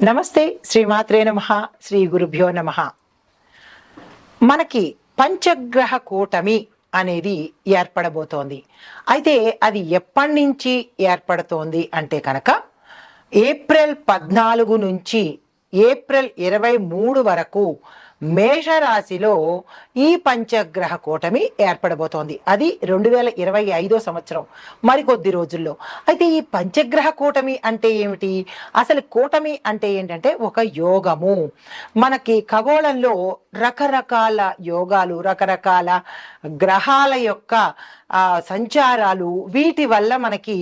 నమస్తే శ్రీమాత్రే నమః శ్రీ గురుభ్యో నమః. మనకి పంచగ్రహ కూటమి అనేది ఏర్పడబోతోంది. అయితే అది ఎప్పటి నుంచి ఏర్పడుతోంది అంటే కనుక ఏప్రిల్ 14 నుంచి ఏప్రిల్ 23 వరకు మేషరాశిలో ఈ పంచగ్రహ కూటమి ఏర్పడబోతోంది. అది 2025 సంవత్సరం మరికొద్ది రోజుల్లో. అయితే ఈ పంచగ్రహ కూటమి అంటే ఏమిటి? అసలు కూటమి అంటే ఏంటంటే ఒక యోగము. మనకి ఖగోళంలో రకరకాల యోగాలు, రకరకాల గ్రహాల యొక్క సంచారాలు, వీటి వల్ల మనకి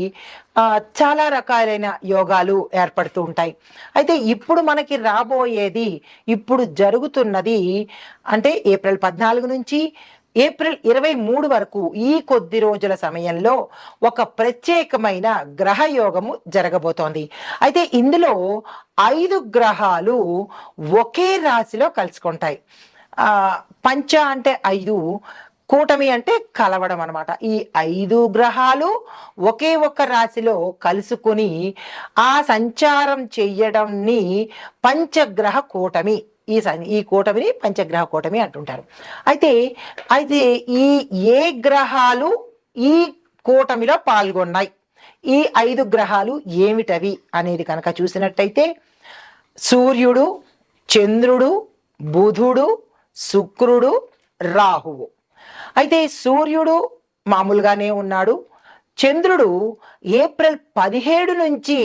చాలా రకాలైన యోగాలు ఏర్పడుతూ ఉంటాయి. అయితే ఇప్పుడు మనకి రాబోయేది, ఇప్పుడు జరుగుతున్నది అంటే ఏప్రిల్ 14 నుంచి ఏప్రిల్ 23 వరకు ఈ కొద్ది రోజుల సమయంలో ఒక ప్రత్యేకమైన గ్రహయోగము జరగబోతోంది. అయితే ఇందులో 5 గ్రహాలు ఒకే రాశిలో కలుసుకుంటాయి. పంచ అంటే 5, కూటమి అంటే కలవడం అనమాట. ఈ 5 గ్రహాలు ఒకే ఒక్క రాశిలో కలుసుకుని ఆ సంచారం చెయ్యడంని పంచగ్రహ కూటమి, ఈ కూటమిని పంచగ్రహ కూటమి అంటుంటారు. అయితే అయితే ఈ ఏ గ్రహాలు ఈ కూటమిలో పాల్గొన్నాయి, ఈ 5 గ్రహాలు ఏమిటవి అనేది కనుక చూసినట్టయితే సూర్యుడు, చంద్రుడు, బుధుడు, శుక్రుడు, రాహువు. అయితే సూర్యుడు మామూలుగానే ఉన్నాడు. చంద్రుడు ఏప్రిల్ 17 నుంచి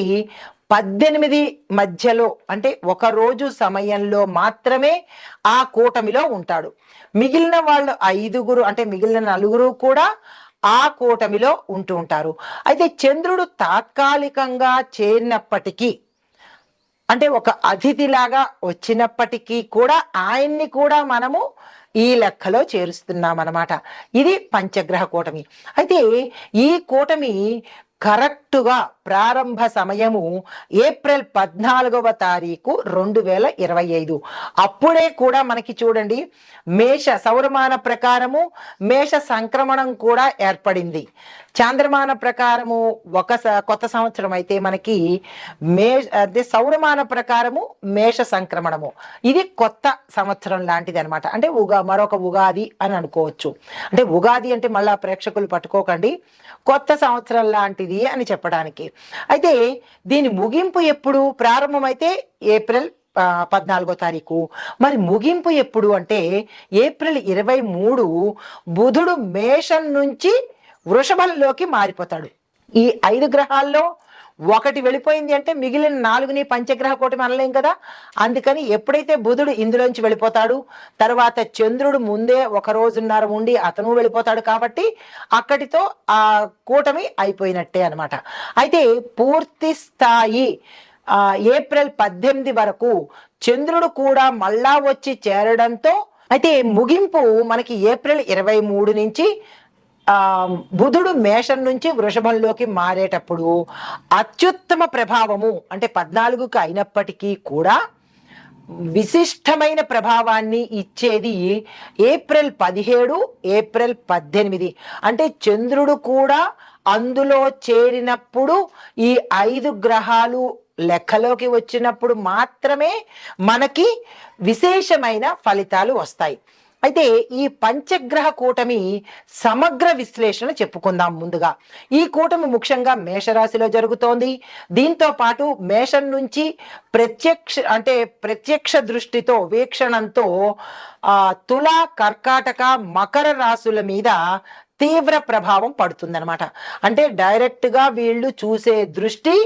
18 మధ్యలో అంటే ఒక రోజు సమయంలో మాత్రమే ఆ కూటమిలో ఉంటాడు. మిగిలిన వాళ్ళు 5 అంటే మిగిలిన 4 కూడా ఆ కూటమిలో ఉంటూ ఉంటారు. అయితే చంద్రుడు తాత్కాలికంగా చేరినప్పటికీ, అంటే ఒక అతిథిలాగా వచ్చినప్పటికీ కూడా ఆయన్ని కూడా మనము ఈ లెక్కలో చేరుస్తున్నామన్నమాట. ఇది పంచగ్రహ కూటమి. అయితే ఈ కూటమి కరెక్టుగా ప్రారంభ సమయము ఏప్రిల్ 14వ తారీఖు 2025. అప్పుడే కూడా మనకి చూడండి, మేష సౌరమాన ప్రకారము మేష సంక్రమణం కూడా ఏర్పడింది. చాంద్రమాన ప్రకారము కొత్త సంవత్సరం అయితే మనకి అదే సౌరమాన ప్రకారము మేష సంక్రమణము. ఇది కొత్త సంవత్సరం లాంటిది అనమాట. అంటే మరొక ఉగాది అని అనుకోవచ్చు. అంటే ఉగాది అంటే మళ్ళా ప్రేక్షకులు పట్టుకోకండి, కొత్త సంవత్సరం లాంటిది అని చెప్పడానికి. అయితే దీని ముగింపు ఎప్పుడు? ప్రారంభమైతే ఏప్రిల్ 14వ తారీఖు. మరి ముగింపు ఎప్పుడు అంటే ఏప్రిల్ 23 బుధుడు మేషం నుంచి వృషభంలోకి మారిపోతాడు. ఈ 5 గ్రహాల్లో ఒకటి వెళ్ళిపోయింది అంటే మిగిలిన 4ని పంచగ్రహ కూటమి అనలేం కదా. అందుకని ఎప్పుడైతే బుధుడు ఇందులోంచి వెళ్ళిపోతాడు, తర్వాత చంద్రుడు ముందే 1 రోజున్నర ఉండి అతను వెళ్ళిపోతాడు, కాబట్టి అక్కడితో ఆ కూటమి అయిపోయినట్టే అనమాట. అయితే పూర్తి స్థాయి ఏప్రిల్ 18 వరకు చంద్రుడు కూడా మళ్ళా వచ్చి చేరడంతో, అయితే ముగింపు మనకి ఏప్రిల్ 23 నుంచి బుధుడు మేషం నుంచి వృషభంలోకి మారేటప్పుడు అత్యుత్తమ ప్రభావము అంటే 14కి అయినప్పటికీ కూడా విశిష్టమైన ప్రభావాన్ని ఇచ్చేది ఏప్రిల్ 17, ఏప్రిల్ 18. అంటే చంద్రుడు కూడా అందులో చేరినప్పుడు, ఈ 5 గ్రహాలు లెక్కలోకి వచ్చినప్పుడు మాత్రమే మనకి విశేషమైన ఫలితాలు వస్తాయి. అయితే ఈ పంచగ్రహ కూటమి సమగ్ర విశ్లేషణ చెప్పుకుందాం. ముందుగా ఈ కూటమి ముఖ్యంగా మేషరాశిలో జరుగుతోంది. దీంతో పాటు మేషం నుంచి ప్రత్యక్ష దృష్టితో, వీక్షణంతో తుల, కర్కాటక, మకర రాశుల మీద తీవ్ర ప్రభావం పడుతుందన్నమాట. అంటే డైరెక్ట్ గా వీళ్ళు చూసే దృష్టి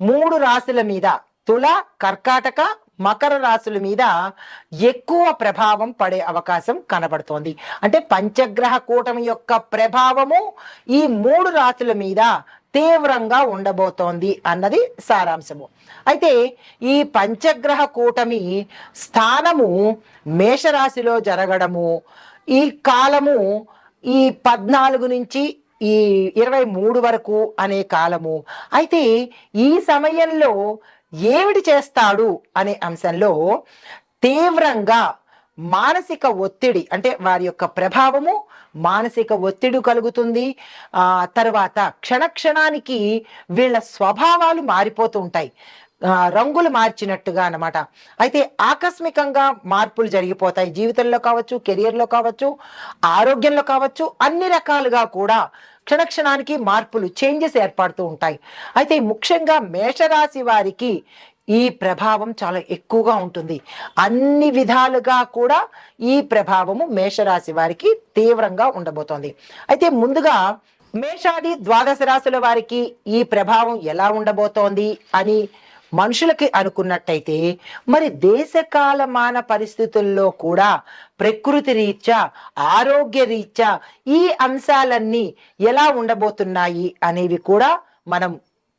3 రాశుల మీద, తుల, కర్కాటక, మకర రాశుల మీద ఎక్కువ ప్రభావం పడే అవకాశం కనబడుతోంది. అంటే పంచగ్రహ కూటమి యొక్క ప్రభావము ఈ 3 రాశుల మీద తీవ్రంగా ఉండబోతోంది అన్నది సారాంశము. అయితే ఈ పంచగ్రహ కూటమి స్థానము మేషరాశిలో జరగడము, ఈ కాలము ఈ 14 నుంచి ఈ 23 వరకు అనే కాలము. అయితే ఈ సమయంలో ఏమిటి చేస్తాడు అనే అంశంలో తీవ్రంగా మానసిక ఒత్తిడి, అంటే వారి యొక్క ప్రభావము మానసిక ఒత్తిడి కలుగుతుంది. తర్వాత క్షణక్షణానికి వీళ్ళ స్వభావాలు మారిపోతూ ఉంటాయి. రంగులు మార్చినట్టుగా అన్నమాట. అయితే ఆకస్మికంగా మార్పులు జరిగిపోతాయి. జీవితంలో కావచ్చు, కెరియర్‌లో కావచ్చు, ఆరోగ్యంలో కావచ్చు, అన్ని రకాలుగా కూడా క్షణక్షణానికి మార్పులు, చేంజెస్ ఏర్పడుతూ ఉంటాయి. అయితే ముఖ్యంగా మేషరాశి వారికి ఈ ప్రభావం చాలా ఎక్కువగా ఉంటుంది. అన్ని విధాలుగా కూడా ఈ ప్రభావము మేషరాశి వారికి తీవ్రంగా ఉండబోతోంది. అయితే ముందుగా మేషాది ద్వాదశ రాశుల వారికి ఈ ప్రభావం ఎలా ఉండబోతోంది అని మనుషులకి అనుకున్నట్టయితే, మరి దేశకాలమాన పరిస్థితుల్లో కూడా ప్రకృతి రీత్యా, ఆరోగ్య రీత్యా ఈ అంశాలన్నీ ఎలా ఉండబోతున్నాయి అనేవి కూడా మనం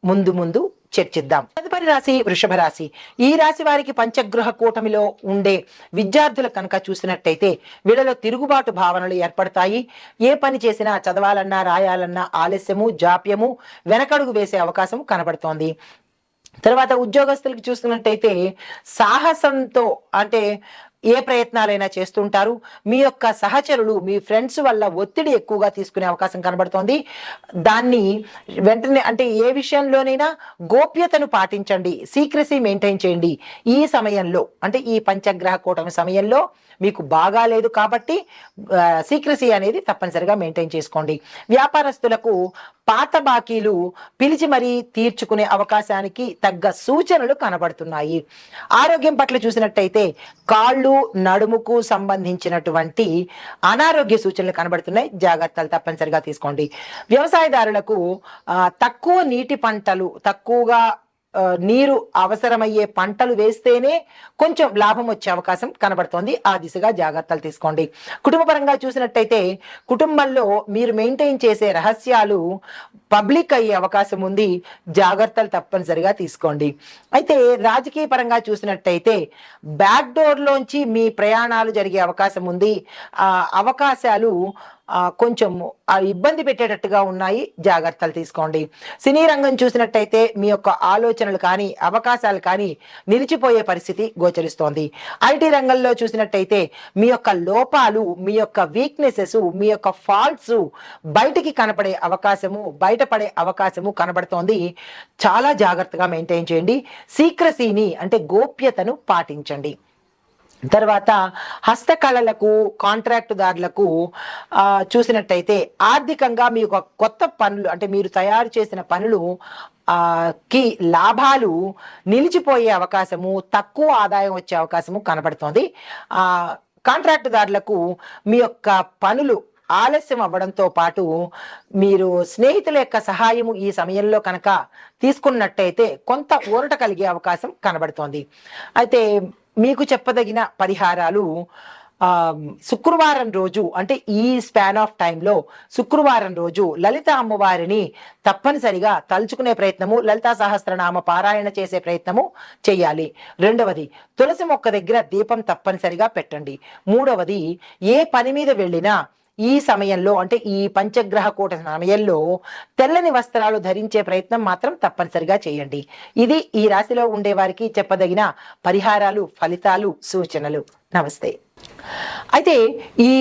ముందు ముందు చర్చిద్దాం. తదుపరి రాశి వృషభ రాశి. ఈ రాశి వారికి పంచగ్రహ కూటమిలో ఉండే విద్యార్థులు కనుక చూసినట్టయితే వీళ్ళలో తిరుగుబాటు భావనలు ఏర్పడతాయి. ఏ పని చేసినా, చదవాలన్నా, రాయాలన్నా ఆలస్యము, జాప్యము, వెనకడుగు వేసే అవకాశం కనబడుతోంది. తర్వాత ఉద్యోగస్తులకు చూస్తున్నట్టయితే సాహసంతో అంటే ఏ ప్రయత్నాలైనా చేస్తుంటారు. మీ యొక్క సహచరులు, మీ ఫ్రెండ్స్ వల్ల ఒత్తిడి ఎక్కువగా తీసుకునే అవకాశం కనబడుతోంది. దాన్ని వెంటనే అంటే ఏ విషయంలోనైనా గోప్యతను పాటించండి, సీక్రసీ మెయింటైన్ చేయండి. ఈ సమయంలో అంటే ఈ పంచగ్రహ కూటమి సమయంలో మీకు బాగా లేదు కాబట్టి సీక్రసీ అనేది తప్పనిసరిగా మెయింటైన్ చేసుకోండి. వ్యాపారస్తులకు పాత బాకీలు పిలిచి మరీ తీర్చుకునే అవకాశానికి తగ్గ సూచనలు కనబడుతున్నాయి. ఆరోగ్యం పట్ల చూసినట్టయితే కాళ్ళు, నడుముకు సంబంధించినటువంటి అనారోగ్య సూచనలు కనబడుతున్నాయి. జాగ్రత్తలు తప్పనిసరిగా తీసుకోండి. వ్యవసాయదారులకు తక్కువ నీటి పంటలు, తక్కువగా నీరు అవసరమయ్యే పంటలు వేస్తేనే కొంచెం లాభం వచ్చే అవకాశం కనబడుతోంది. ఆ దిశగా జాగ్రత్తలు తీసుకోండి. కుటుంబపరంగా చూసినట్టయితే కుటుంబంలో మీరు మెయింటైన్ చేసే రహస్యాలు పబ్లిక్ అయ్యే అవకాశం ఉంది. జాగ్రత్తలు తప్పనిసరిగా తీసుకోండి. అయితే రాజకీయ పరంగా చూసినట్టయితే బ్యాక్ డోర్ లోంచి మీ ప్రయాణాలు జరిగే అవకాశం ఉంది. అవకాశాలు కొంచెం ఇబ్బంది పెట్టేటట్టుగా ఉన్నాయి. జాగ్రత్తలు తీసుకోండి. సినీ రంగం చూసినట్టయితే మీ యొక్క ఆలోచనలు కానీ, అవకాశాలు కానీ నిలిచిపోయే పరిస్థితి గోచరిస్తోంది. ఐటీ రంగంలో చూసినట్టయితే మీ యొక్క లోపాలు, మీ యొక్క వీక్నెసెస్, మీ యొక్క ఫాల్ట్స్ బయటికి కనపడే అవకాశము, బయటపడే అవకాశము కనబడుతోంది. చాలా జాగ్రత్తగా మెయింటైన్ చేయండి. సీక్రసీని అంటే గోప్యతను పాటించండి. తర్వాత హస్తకళలకు, కాంట్రాక్టుదారులకు చూసినట్టయితే ఆర్థికంగా మీ యొక్క కొత్త పనులు అంటే మీరు తయారు చేసిన పనులు కి లాభాలు నిలిచిపోయే అవకాశము, తక్కువ ఆదాయం వచ్చే అవకాశము కనబడుతోంది. కాంట్రాక్టుదారులకు మీ యొక్క పనులు ఆలస్యం అవ్వడంతో పాటు మీరు స్నేహితుల యొక్క సహాయము ఈ సమయంలో కనుక తీసుకున్నట్టయితే కొంత ఊరట కలిగే అవకాశం కనబడుతోంది. అయితే మీకు చెప్పదగిన పరిహారాలు శుక్రవారం రోజు అంటే ఈ స్పాన్ ఆఫ్ టైంలో శుక్రవారం రోజు లలిత అమ్మవారిని తప్పనిసరిగా తలుచుకునే ప్రయత్నము, లలితా సహస్రనామ పారాయణ చేసే ప్రయత్నము చేయాలి. రెండవది, తులసి మొక్క దగ్గర దీపం తప్పనిసరిగా పెట్టండి. మూడవది, ఏ పని మీద వెళ్ళినా ఈ సమయంలో అంటే ఈ పంచగ్రహ కూట సమయంలో తెల్లని వస్త్రాలు ధరించే ప్రయత్నం మాత్రం తప్పనిసరిగా చేయండి. ఇది ఈ రాశిలో ఉండే వారికి చెప్పదగిన పరిహారాలు, ఫలితాలు, సూచనలు. నమస్తే. అయితే ఈ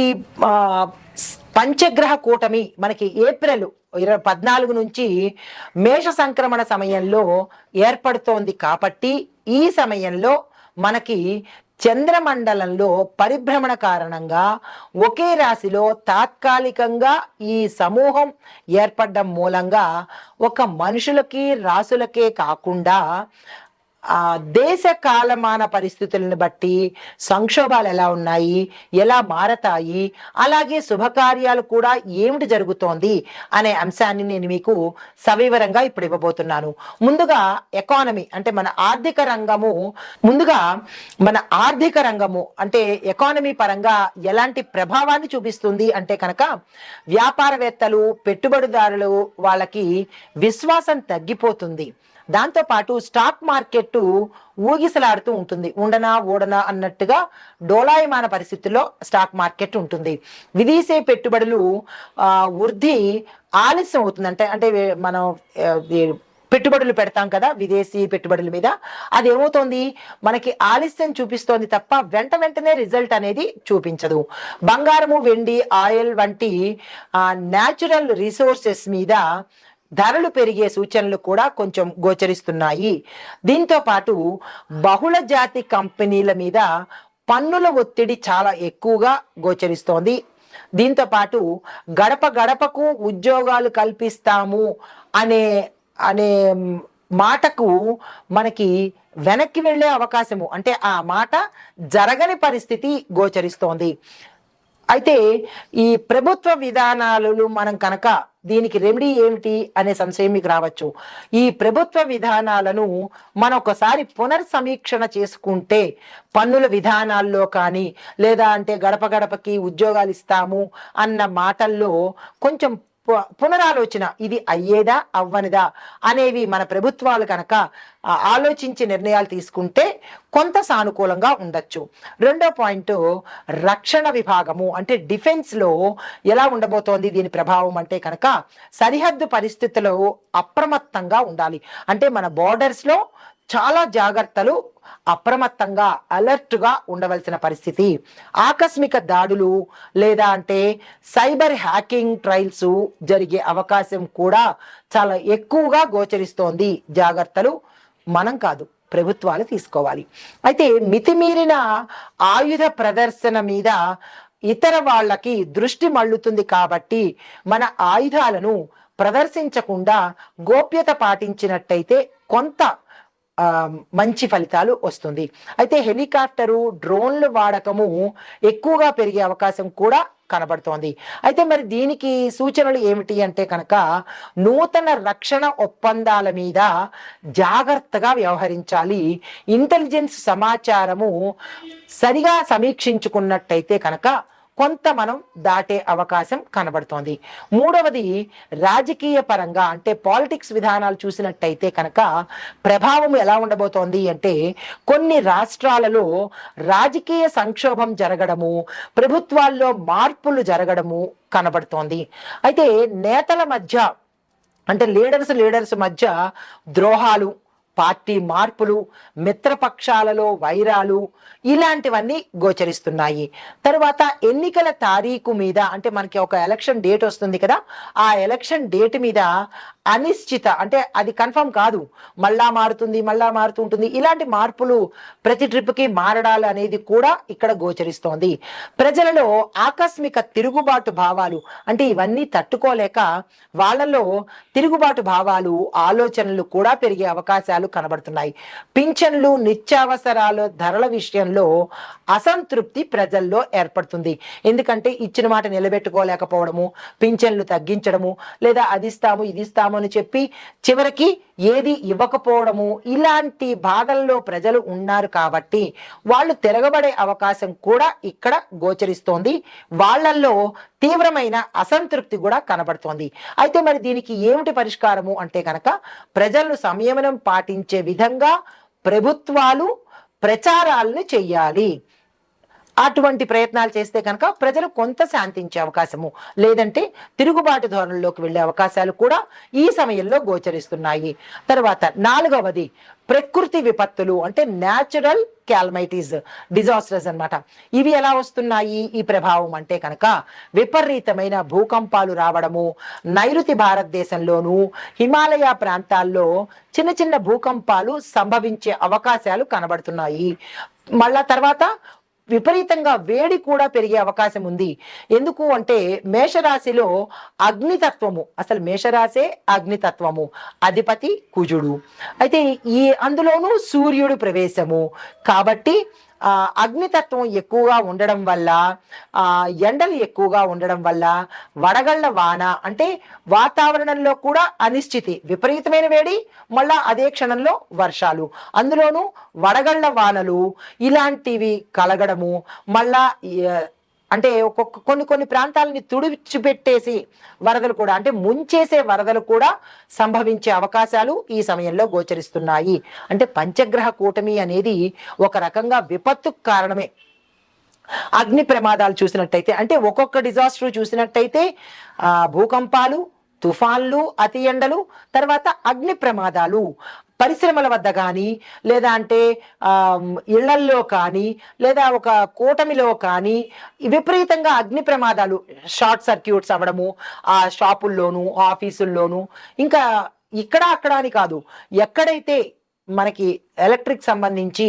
పంచగ్రహ కూటమి మనకి ఏప్రిల్ 14 నుంచి మేష సంక్రమణ సమయంలో ఏర్పడుతోంది కాబట్టి ఈ సమయంలో మనకి చంద్రమండలంలో పరిభ్రమణ కారణంగా ఒకే రాశిలో తాత్కాలికంగా ఈ సమూహం ఏర్పడడం మూలంగా ఒక మనుషులకి, రాసులకే కాకుండా దేశ కాలమాన పరిస్థితులను బట్టి సంక్షోభాలు ఎలా ఉన్నాయి, ఎలా మారతాయి, అలాగే శుభకార్యాలు కూడా ఏమిటి జరుగుతోంది అనే అంశాన్ని నేను మీకు సవివరంగా ఇప్పుడు ఇవ్వబోతున్నాను. ముందుగా ఎకానమీ అంటే మన ఆర్థిక రంగము అంటే ఎకానమీ పరంగా ఎలాంటి ప్రభావాన్ని చూపిస్తుంది అంటే కనుక వ్యాపారవేత్తలు, పెట్టుబడిదారులు వాళ్ళకి విశ్వాసం తగ్గిపోతుంది. దాంతోపాటు స్టాక్ మార్కెట్ ఊగిసలాడుతూ ఉంటుంది. ఉండనా ఓడనా అన్నట్టుగా డోలాయమాన పరిస్థితుల్లో స్టాక్ మార్కెట్ ఉంటుంది. విదేశీ పెట్టుబడులు వృద్ధి ఆలస్యం అవుతుంది. అంటే మనం పెట్టుబడులు పెడతాం కదా విదేశీ పెట్టుబడుల మీద, అది ఏమవుతోంది మనకి ఆలస్యం చూపిస్తోంది తప్ప వెంటనే రిజల్ట్ అనేది చూపించదు. బంగారము, వెండి, ఆయిల్ వంటి న్యాచురల్ రిసోర్సెస్ మీద ధరలు పెరిగే సూచనలు కూడా కొంచెం గోచరిస్తున్నాయి. దీంతో పాటు బహుళ జాతి కంపెనీల మీద పన్నుల ఒత్తిడి చాలా ఎక్కువగా గోచరిస్తోంది. దీంతో పాటు గడప గడపకు ఉద్యోగాలు కల్పిస్తాము అనే అనే మాటకు మనకి వెనక్కి వెళ్ళే అవకాశము, అంటే ఆ మాట జరగని పరిస్థితి గోచరిస్తోంది. అయితే ఈ ప్రభుత్వ విధానాలు మనం కనుక దీనికి రెమెడీ ఏమిటి అనే సంశయం మీకు రావచ్చు. ఈ ప్రభుత్వ విధానాలను మనం ఒకసారి పునర్సమీక్షణ చేసుకుంటే పన్నుల విధానాల్లో కానీ, లేదా అంటే గడప గడపకి ఉద్యోగాలు ఇస్తాము అన్న మాటల్లో కొంచెం పునరాలోచన, ఇది అయ్యేదా అవ్వనిదా అనేవి మన ప్రభుత్వాలు కనుక ఆలోచించి నిర్ణయాలు తీసుకుంటే కొంత సానుకూలంగా ఉండొచ్చు. రెండో పాయింట్, రక్షణ విభాగము అంటే డిఫెన్స్ లో ఎలా ఉండబోతోంది దీని ప్రభావం అంటే కనుక సరిహద్దు పరిస్థితుల్లో అప్రమత్తంగా ఉండాలి. అంటే మన బోర్డర్స్ లో చాలా జాగ్రత్తలు, అప్రమత్తంగా అలర్ట్గా ఉండవలసిన పరిస్థితి. ఆకస్మిక దాడులు లేదా అంటే సైబర్ హ్యాకింగ్ ట్రయల్స్ జరిగే అవకాశం కూడా చాలా ఎక్కువగా గోచరిస్తోంది. జాగ్రత్తలు మనం కాదు, ప్రభుత్వాలు తీసుకోవాలి. అయితే మితిమీరిన ఆయుధ ప్రదర్శన మీద ఇతర వాళ్ళకి దృష్టి మళ్ళుతుంది కాబట్టి మన ఆయుధాలను ప్రదర్శించకుండా గోప్యత పాటించినట్టయితే కొంత మంచి ఫలితాలు వస్తుంది. అయితే హెలికాప్టరు, డ్రోన్ల వాడకము ఎక్కువగా పెరిగే అవకాశం కూడా కనబడుతోంది. అయితే మరి దీనికి సూచనలు ఏమిటి అంటే కనుక నూతన రక్షణ ఒప్పందాల మీద జాగ్రత్తగా వ్యవహరించాలి. ఇంటెలిజెన్స్ సమాచారము సరిగా సమీక్షించుకున్నట్టయితే కనుక కొంత మనం దాటే అవకాశం కనబడుతోంది. మూడవది, రాజకీయ పరంగా అంటే పాలిటిక్స్ విధానాలు చూసినట్టయితే కనుక ప్రభావం ఎలా ఉండబోతోంది అంటే కొన్ని రాష్ట్రాలలో రాజకీయ సంక్షోభం జరగడము, ప్రభుత్వాల్లో మార్పులు జరగడము కనబడుతోంది. అయితే నేతల మధ్య అంటే లీడర్స్ మధ్య ద్రోహాలు, పార్టీ మార్పులు, మిత్రపక్షాలలో వైరాలు ఇలాంటివన్నీ గోచరిస్తున్నాయి. తర్వాత ఎన్నికల తారీఖు మీద అంటే మనకి ఒక ఎలక్షన్ డేట్ వస్తుంది కదా, ఆ ఎలక్షన్ డేట్ మీద అనిశ్చిత, అంటే అది కన్ఫర్మ్ కాదు, మళ్ళా మారుతూ ఉంటుంది. ఇలాంటి మార్పులు ప్రతి ట్రిప్కి మారడాలు అనేది కూడా ఇక్కడ గోచరిస్తోంది. ప్రజలలో ఆకస్మిక తిరుగుబాటు భావాలు, అంటే ఇవన్నీ తట్టుకోలేక వాళ్ళలో తిరుగుబాటు భావాలు, ఆలోచనలు కూడా పెరిగే అవకాశాలు కనబడుతున్నాయి. పింఛన్లు, నిత్యావసరాల ధరల విషయంలో అసంతృప్తి ప్రజల్లో ఏర్పడుతుంది. ఎందుకంటే ఇచ్చిన మాట నిలబెట్టుకోలేకపోవడము, పింఛన్లు తగ్గించడము, లేదా అది ఇస్తాము ఇది ఇస్తాము అని చెప్పి చివరికి ఏది ఇవ్వకపోవడము, ఇలాంటి బాధల్లో ప్రజలు ఉన్నారు కాబట్టి వాళ్ళు తిరగబడే అవకాశం కూడా ఇక్కడ గోచరిస్తోంది. వాళ్ళల్లో తీవ్రమైన అసంతృప్తి కూడా కనబడుతోంది. అయితే మరి దీనికి ఏమిటి పరిష్కారము అంటే కనుక ప్రజలను సంయమనం పాటించే విధంగా ప్రభుత్వాలు ప్రచారాలను చెయ్యాలి. అటువంటి ప్రయత్నాలు చేస్తే కనుక ప్రజలు కొంత శాంతించే అవకాశము, లేదంటే తిరుగుబాటు ధోరణిలోకి వెళ్ళే అవకాశాలు కూడా ఈ సమయంలో గోచరిస్తున్నాయి. తర్వాత నాలుగవది, ప్రకృతి విపత్తులు అంటే న్యాచురల్ క్యాలమైటీస్, డిజాస్టర్స్ అన్నమాట. ఇవి ఎలా వస్తున్నాయి ఈ ప్రభావం అంటే కనుక విపరీతమైన భూకంపాలు రావడము, నైరుతి భారతదేశంలోను హిమాలయ ప్రాంతాల్లో చిన్న చిన్న భూకంపాలు సంభవించే అవకాశాలు కనబడుతున్నాయి. మళ్ళా తర్వాత విపరీతంగా వేడి కూడా పెరిగే అవకాశం ఉంది. ఎందుకు అంటే మేషరాశిలో అగ్నితత్వము, అసలు మేషరాశే అగ్నితత్వము, అధిపతి కుజుడు. అయితే అందులోనూ సూర్యుడు ప్రవేశము కాబట్టి అగ్నితత్వం ఎక్కువగా ఉండడం వల్ల, ఎండలు ఎక్కువగా ఉండడం వల్ల వడగళ్ల వాన, అంటే వాతావరణంలో కూడా అనిశ్చితి, విపరీతమైన వేడి, మళ్ళా అదే క్షణంలో వర్షాలు, అందులోనూ వడగళ్ల వానలు ఇలాంటివి కలగడము, మళ్ళా అంటే కొన్ని ప్రాంతాలని తుడిచిపెట్టేసి వరదలు కూడా, అంటే ముంచేసే వరదలు కూడా సంభవించే అవకాశాలు ఈ సమయంలో గోచరిస్తున్నాయి. అంటే పంచగ్రహ కూటమి అనేది ఒక రకంగా విపత్తుకు కారణమే. అగ్ని ప్రమాదాలు చూసినట్టయితే, అంటే ఒక్కొక్క డిజాస్టర్ చూసినట్టయితే భూకంపాలు, తుఫాన్లు, అతి ఎండలు, తర్వాత అగ్ని ప్రమాదాలు, పరిశ్రమల వద్ద కానీ, లేదా అంటే ఇళ్లల్లో కానీ, లేదా ఒక కూటమిలో కానీ విపరీతంగా అగ్ని ప్రమాదాలు, షార్ట్ సర్క్యూట్స్ అవ్వడము, ఆ షాపుల్లోనూ ఆఫీసుల్లోనూ, ఇంకా ఇక్కడ అక్కడ అని కాదు, ఎక్కడైతే మనకి ఎలక్ట్రిక్ సంబంధించి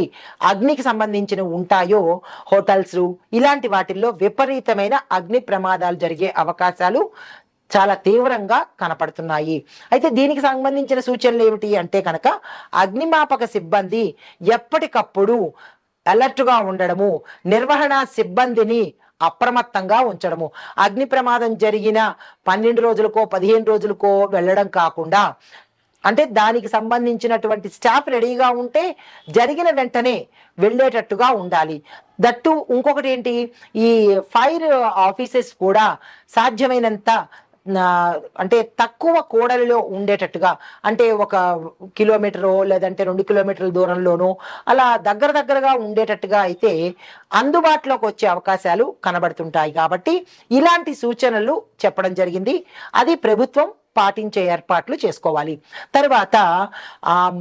అగ్నికి సంబంధించిన ఉంటాయో హోటల్స్ ఇలాంటి వాటిల్లో విపరీతమైన అగ్ని ప్రమాదాలు జరిగే అవకాశాలు చాలా తీవ్రంగా కనపడుతున్నాయి. అయితే దీనికి సంబంధించిన సూచనలు ఏమిటి అంటే కనుక అగ్నిమాపక సిబ్బంది ఎప్పటికప్పుడు అలర్ట్గా ఉండడము, నిర్వహణ సిబ్బందిని అప్రమత్తంగా ఉంచడము. అగ్ని ప్రమాదం జరిగిన 12 రోజులకో 15 రోజులకో వెళ్ళడం కాకుండా, అంటే దానికి సంబంధించినటువంటి స్టాఫ్ రెడీగా ఉంటే జరిగిన వెంటనే వెళ్ళేటట్టుగా ఉండాలి. దట్టు ఇంకొకటి ఏంటి, ఈ ఫైర్ ఆఫీసెస్ కూడా సాధ్యమైనంత అంటే తక్కువ కూడలిలో ఉండేటట్టుగా, అంటే 1 కిలోమీటరు లేదంటే 2 కిలోమీటర్ల దూరంలోనూ అలా దగ్గరగా ఉండేటట్టుగా అయితే అందుబాటులోకి వచ్చే అవకాశాలు కనబడుతుంటాయి. కాబట్టి ఇలాంటి సూచనలు చెప్పడం జరిగింది. అది ప్రభుత్వం పాటించే ఏర్పాట్లు చేసుకోవాలి. తర్వాత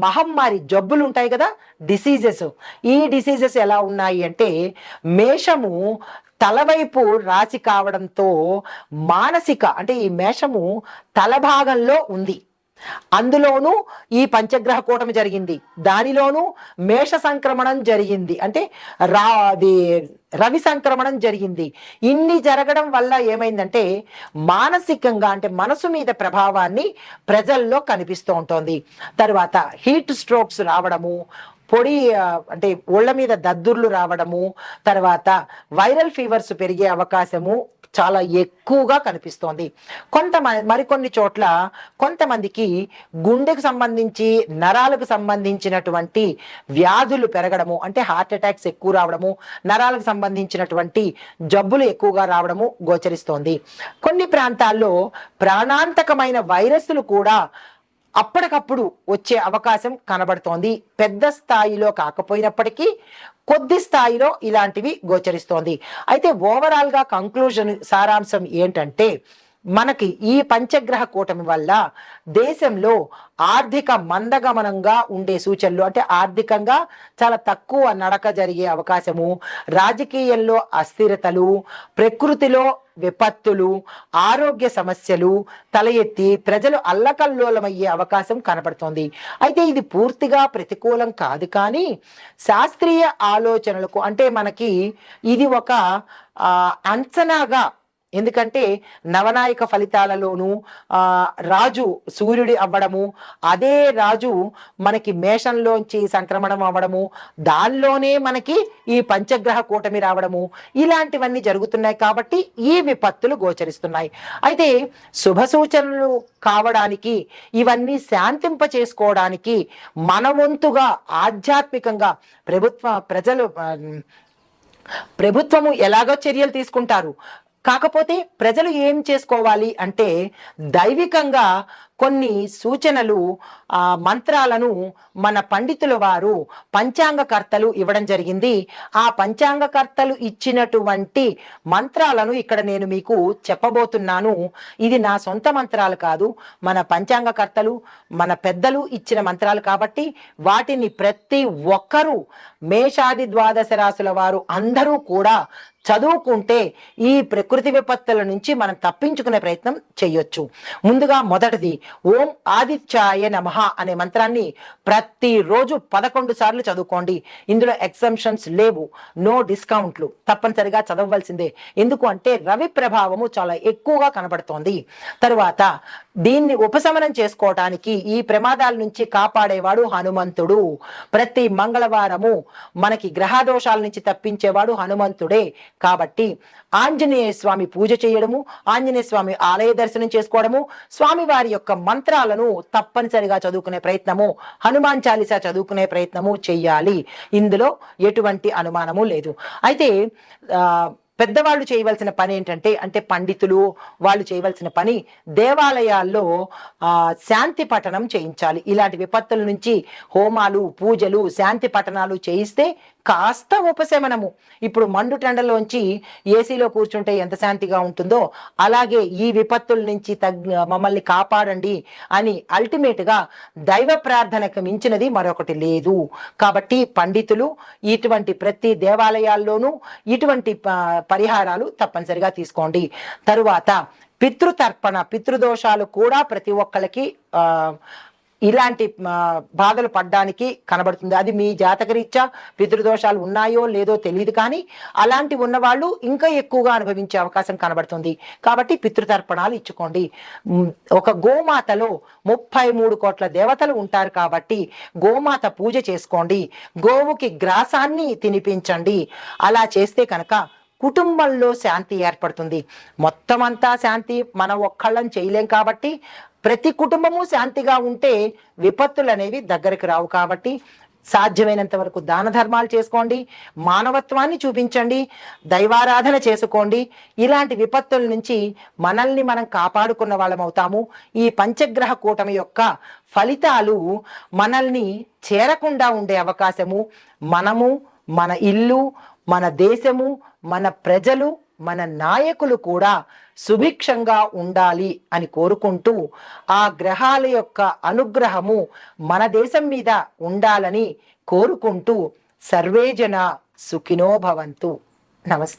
మహమ్మారి జబ్బులు ఉంటాయి కదా, డిసీజెస్. ఈ డిసీజెస్ ఎలా ఉన్నాయి అంటే, మేషము తలవైపు రాశి కావడంతో మానసిక, అంటే ఈ మేషము తల భాగంలో ఉంది, అందులోనూ ఈ పంచగ్రహ కూటమి జరిగింది, దానిలోనూ మేష సంక్రమణం జరిగింది, అంటే రవి సంక్రమణం జరిగింది. ఇన్ని జరగడం వల్ల ఏమైందంటే మానసికంగా, అంటే మనసు మీద ప్రభావాన్ని ప్రజల్లో కనిపిస్తూ ఉంటుంది. తర్వాత హీట్ స్ట్రోక్స్ రావడము, పొడి అంటే ఒళ్ళ మీద దద్దుర్లు రావడము, తర్వాత వైరల్ ఫీవర్స్ పెరిగే అవకాశము చాలా ఎక్కువగా కనిపిస్తోంది. మరికొన్ని చోట్ల కొంతమందికి గుండెకు సంబంధించి, నరాలకు సంబంధించినటువంటి వ్యాధులు పెరగడము, అంటే హార్ట్ అటాక్స్ ఎక్కువ రావడము, నరాలకు సంబంధించినటువంటి జబ్బులు ఎక్కువగా రావడము గోచరిస్తోంది. కొన్ని ప్రాంతాల్లో ప్రాణాంతకమైన వైరస్లు కూడా అప్పటికప్పుడు వచ్చే అవకాశం కనబడుతోంది. పెద్ద స్థాయిలో కాకపోయినప్పటికీ కొద్ది స్థాయిలో ఇలాంటివి గోచరిస్తోంది. అయితే ఓవరాల్ గా కంక్లూజన్, సారాంశం ఏంటంటే, మనకి ఈ పంచగ్రహ కూటమి వల్ల దేశంలో ఆర్థిక మందగమనంగా ఉండే సూచనలు, అంటే ఆర్థికంగా చాలా తక్కువ నడక జరిగే అవకాశము, రాజకీయంలో అస్థిరతలు, ప్రకృతిలో విపత్తులు, ఆరోగ్య సమస్యలు తల ఎత్తి ప్రజలు అల్లకల్లోలమయ్యే అవకాశం కనపడుతోంది. అయితే ఇది పూర్తిగా ప్రతికూలం కాదు, కానీ శాస్త్రీయ ఆలోచనలకు, అంటే మనకి ఇది ఒక అంచనాగా, ఎందుకంటే నవనాయక ఫలితాలలోనూ రాజు సూర్యుడి అవ్వడము, అదే రాజు మనకి మేషంలోంచి సంక్రమణం అవ్వడము, దానిలోనే మనకి ఈ పంచగ్రహ కూటమి రావడము, ఇలాంటివన్నీ జరుగుతున్నాయి. కాబట్టి ఈ విపత్తులు గోచరిస్తున్నాయి. అయితే శుభ సూచనలు కావడానికి, ఇవన్నీ శాంతింప చేసుకోవడానికి మన వంతుగా ఆధ్యాత్మికంగా ప్రభుత్వము ఎలాగో చర్యలు తీసుకుంటారు. కాకపోతే ప్రజలు ఏం చేసుకోవాలి అంటే, దైవికంగా కొన్ని సూచనలు, మంత్రాలను మన పండితుల వారు పంచాంగకర్తలు ఇవ్వడం జరిగింది. ఆ పంచాంగకర్తలు ఇచ్చినటువంటి మంత్రాలను ఇక్కడ నేను మీకు చెప్పబోతున్నాను. ఇది నా సొంత మంత్రాలు కాదు, మన పంచాంగకర్తలు, మన పెద్దలు ఇచ్చిన మంత్రాలు. కాబట్టి వాటిని ప్రతి ఒక్కరూ, మేషాది ద్వాదశ రాశుల వారు అందరూ కూడా చదువుకుంటే ఈ ప్రకృతి విపత్తుల నుంచి మనం తప్పించుకునే ప్రయత్నం చేయొచ్చు. ముందుగా మొదటిది ఓం ఆదిత్యాయ నమః అనే మంత్రాన్ని ప్రతిరోజు 11 సార్లు చదువుకోండి. ఇందులో ఎగ్జంప్షన్స్ లేవు, నో డిస్కౌంట్లు, తప్పనిసరిగా చదవవలసిందే. ఎందుకు అంటే రవి ప్రభావము చాలా ఎక్కువగా కనబడుతోంది. తరువాత దీన్ని ఉపశమనం చేసుకోవటానికి, ఈ ప్రమాదాల నుంచి కాపాడేవాడు హనుమంతుడు. ప్రతి మంగళవారము మనకి గ్రహదోషాల నుంచి తప్పించేవాడు హనుమంతుడే. కాబట్టి ఆంజనేయ స్వామి పూజ చేయడము, ఆంజనేయ స్వామి ఆలయ దర్శనం చేసుకోవడము, స్వామి వారి యొక్క మంత్రాలను తప్పనిసరిగా చదువుకునే ప్రయత్నము, హనుమాన్ చాలీసా చదువుకునే ప్రయత్నము చెయ్యాలి. ఇందులో ఎటువంటి అనుమానము లేదు. అయితే పెద్దవాళ్ళు చేయవలసిన పని ఏంటంటే, అంటే పండితులు వాళ్ళు చేయవలసిన పని, దేవాలయాల్లో శాంతి పఠనం చేయించాలి. ఇలాంటి విపత్తుల నుంచి హోమాలు, పూజలు, శాంతి పఠనాలు చేయిస్తే కాస్త ఉపశమనము. ఇప్పుడు మండుటెండలోంచి ఏసీలో కూర్చుంటే ఎంత శాంతిగా ఉంటుందో అలాగే ఈ విపత్తుల నుంచి మమ్మల్ని కాపాడండి అని అల్టిమేట్గా దైవ ప్రార్థనకు మించినది మరొకటి లేదు. కాబట్టి పండితులు ఇటువంటి ప్రతి దేవాలయాల్లోనూ ఇటువంటి పరిహారాలు తప్పనిసరిగా తీసుకోండి. తరువాత పితృతర్పణ, పితృదోషాలు కూడా ప్రతి ఒక్కళ్ళకి ఇలాంటి బాధలు పడ్డానికి కనబడుతుంది. అది మీ జాతకరీత్యా పితృదోషాలు ఉన్నాయో లేదో తెలియదు, కానీ అలాంటి ఉన్నవాళ్ళు ఇంకా ఎక్కువగా అనుభవించే అవకాశం కనబడుతుంది. కాబట్టి పితృతర్పణాలు ఇచ్చుకోండి. ఒక గోమాతలో 33 కోట్ల దేవతలు ఉంటారు కాబట్టి గోమాత పూజ చేసుకోండి. గోవుకి గ్రాసాన్ని తినిపించండి. అలా చేస్తే కనుక కుటుంబంలో శాంతి ఏర్పడుతుంది. మొత్తం అంతా శాంతి మనం ఒక్కళ్ళని చేయలేం కాబట్టి ప్రతి కుటుంబము శాంతిగా ఉంటే విపత్తులు అనేవి దగ్గరికి రావు. కాబట్టి సాధ్యమైనంత వరకు దాన ధర్మాలు చేసుకోండి, మానవత్వాన్ని చూపించండి, దైవారాధన చేసుకోండి. ఇలాంటి విపత్తుల నుంచి మనల్ని మనం కాపాడుకున్న వాళ్ళం అవుతాము. ఈ పంచగ్రహ కూటమి యొక్క ఫలితాలు మనల్ని చేరకుండా ఉండే అవకాశము, మనము, మన ఇల్లు, మన దేశము, మన ప్రజలు, మన నాయకులు కూడా సుభిక్షంగా ఉండాలి అని కోరుకుంటూ ఆ గ్రహాల యొక్క అనుగ్రహము మన దేశం మీద ఉండాలని కోరుకుంటూ సర్వేజన సుఖినో భవంతు. నమస్తే.